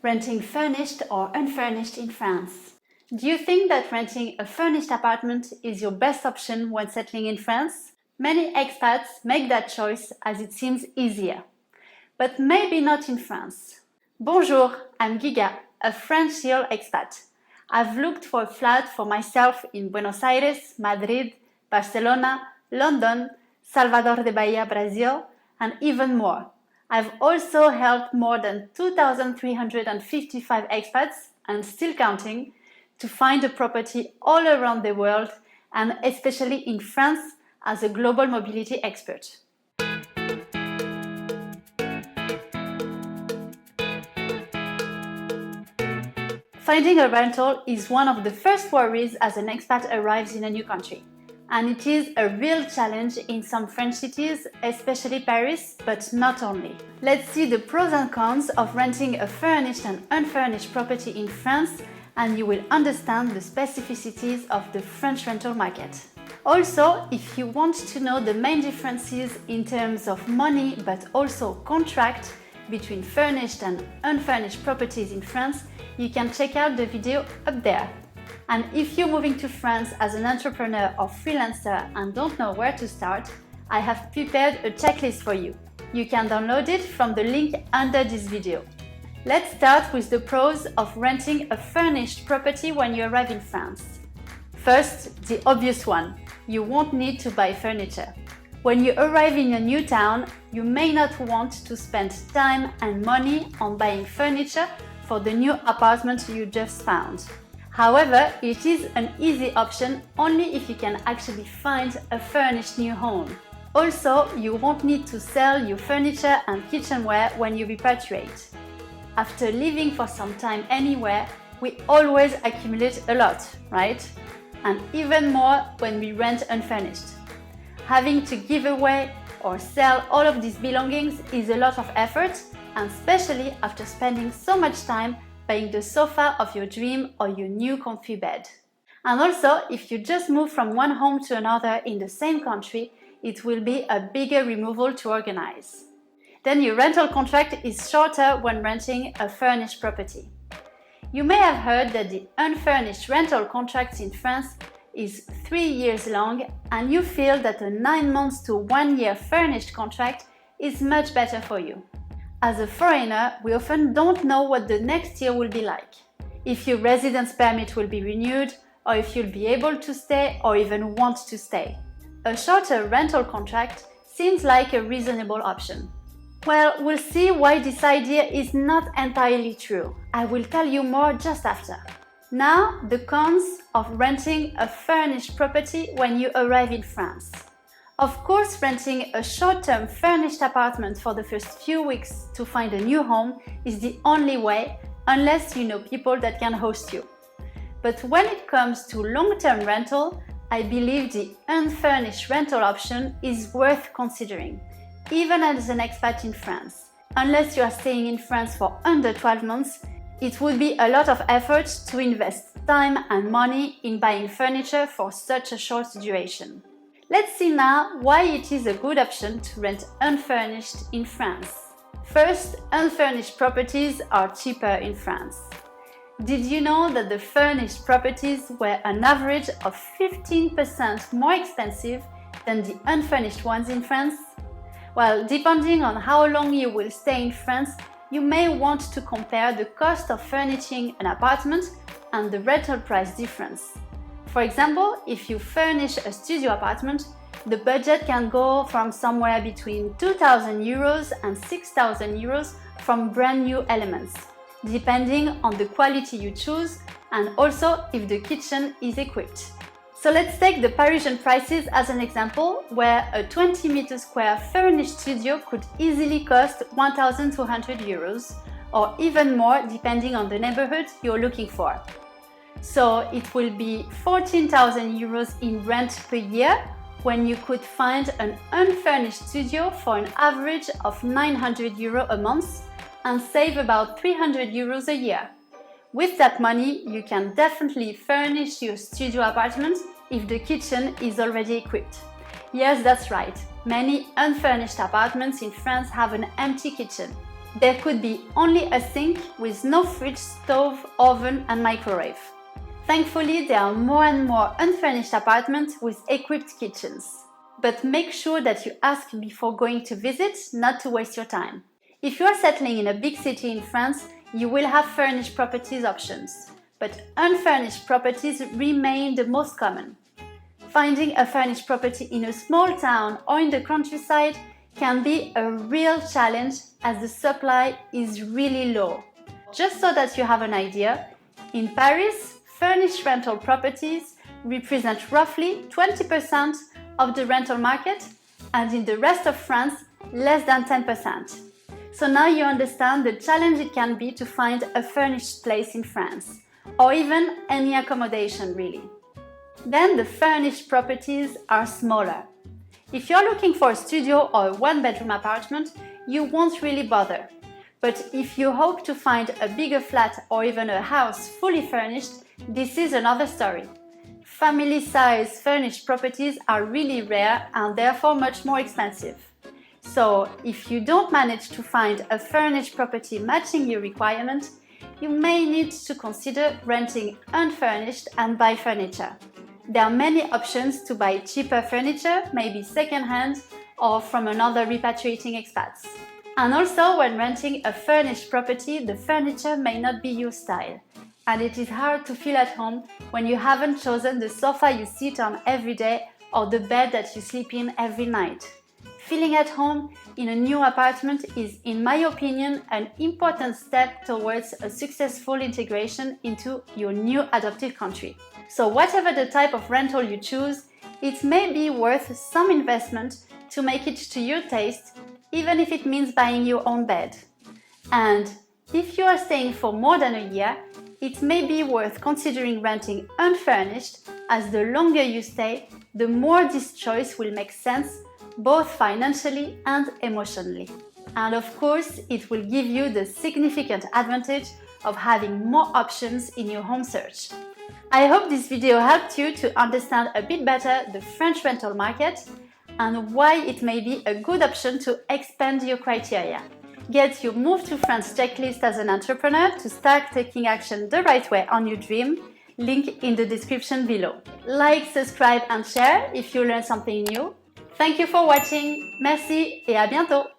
renting furnished or unfurnished in France. Do you think that renting a furnished apartment is your best option when settling in France? Many expats make that choice as it seems easier. But maybe not in France. Bonjour, I'm Giga, a French Hill expat. I've looked for a flat for myself in Buenos Aires, Madrid, Barcelona, London, Salvador de Bahia, Brazil, and even more. I've also helped more than 2,355 expats, and still counting, to find a property all around the world, and especially in France as a global mobility expert. Finding a rental is one of the first worries as an expat arrives in a new country. And it is a real challenge in some French cities, especially Paris, but not only. Let's see the pros and cons of renting a furnished and unfurnished property in France, and you will understand the specificities of the French rental market. Also, if you want to know the main differences in terms of money, but also contract between furnished and unfurnished properties in France, you can check out the video up there. And if you're moving to France as an entrepreneur or freelancer and don't know where to start, I have prepared a checklist for you. You can download it from the link under this video. Let's start with the pros of renting a furnished property when you arrive in France. First, the obvious one. You won't need to buy furniture. When you arrive in a new town, you may not want to spend time and money on buying furniture for the new apartment you just found. However, it is an easy option only if you can actually find a furnished new home. Also, you won't need to sell your furniture and kitchenware when you repatriate. After living for some time anywhere, we always accumulate a lot, right? And even more when we rent unfurnished. Having to give away or sell all of these belongings is a lot of effort, and especially after spending so much time buying the sofa of your dream or your new comfy bed. And also, if you just move from one home to another in the same country, it will be a bigger removal to organize. Then your rental contract is shorter when renting a furnished property. You may have heard that the unfurnished rental contract in France is 3 years long, and you feel that a 9 months to 1 year furnished contract is much better for you. As a foreigner, we often don't know what the next year will be like. If your residence permit will be renewed, or if you'll be able to stay or even want to stay. A shorter rental contract seems like a reasonable option. Well, we'll see why this idea is not entirely true. I will tell you more just after. Now, the cons of renting a furnished property when you arrive in France. Of course, renting a short-term furnished apartment for the first few weeks to find a new home is the only way, unless you know people that can host you. But when it comes to long-term rental, I believe the unfurnished rental option is worth considering, even as an expat in France. Unless you are staying in France for under 12 months, it would be a lot of effort to invest time and money in buying furniture for such a short duration. Let's see now why it is a good option to rent unfurnished in France. First, unfurnished properties are cheaper in France. Did you know that the furnished properties were an average of 15% more expensive than the unfurnished ones in France? Well, depending on how long you will stay in France, you may want to compare the cost of furnishing an apartment and the rental price difference. For example, if you furnish a studio apartment, the budget can go from somewhere between 2,000 euros and 6,000 euros from brand new elements, depending on the quality you choose and also if the kitchen is equipped. So let's take the Parisian prices as an example, where a 20 meter square furnished studio could easily cost 1,200 euros, or even more depending on the neighborhood you're looking for. So it will be 14,000 euros in rent per year when you could find an unfurnished studio for an average of 900 euro a month and save about 300 euros a year. With that money, you can definitely furnish your studio apartment if the kitchen is already equipped. Yes, that's right. Many unfurnished apartments in France have an empty kitchen. There could be only a sink with no fridge, stove, oven and microwave. Thankfully, there are more and more unfurnished apartments with equipped kitchens. But make sure that you ask before going to visit, not to waste your time. If you are settling in a big city in France, you will have furnished properties options. But unfurnished properties remain the most common. Finding a furnished property in a small town or in the countryside can be a real challenge as the supply is really low. Just so that you have an idea, in Paris, furnished rental properties represent roughly 20% of the rental market, and in the rest of France, less than 10%. So now you understand the challenge it can be to find a furnished place in France, or even any accommodation really. Then the furnished properties are smaller. If you're looking for a studio or a one-bedroom apartment, you won't really bother. But if you hope to find a bigger flat or even a house fully furnished, this is another story. Family-size furnished properties are really rare and therefore much more expensive. So, if you don't manage to find a furnished property matching your requirement, you may need to consider renting unfurnished and buy furniture. There are many options to buy cheaper furniture, maybe second-hand or from another repatriating expats. And also, when renting a furnished property, the furniture may not be your style. And it is hard to feel at home when you haven't chosen the sofa you sit on every day or the bed that you sleep in every night. Feeling at home in a new apartment is, in my opinion, an important step towards a successful integration into your new adoptive country. So whatever the type of rental you choose, it may be worth some investment to make it to your taste, even if it means buying your own bed. And if you are staying for more than a year, it may be worth considering renting unfurnished, as the longer you stay, the more this choice will make sense, both financially and emotionally. And of course, it will give you the significant advantage of having more options in your home search. I hope this video helped you to understand a bit better the French rental market and why it may be a good option to expand your criteria. Get your Move to France checklist as an entrepreneur to start taking action the right way on your dream. Link in the description below. Like, subscribe and share if you learned something new. Thank you for watching. Merci et à bientôt.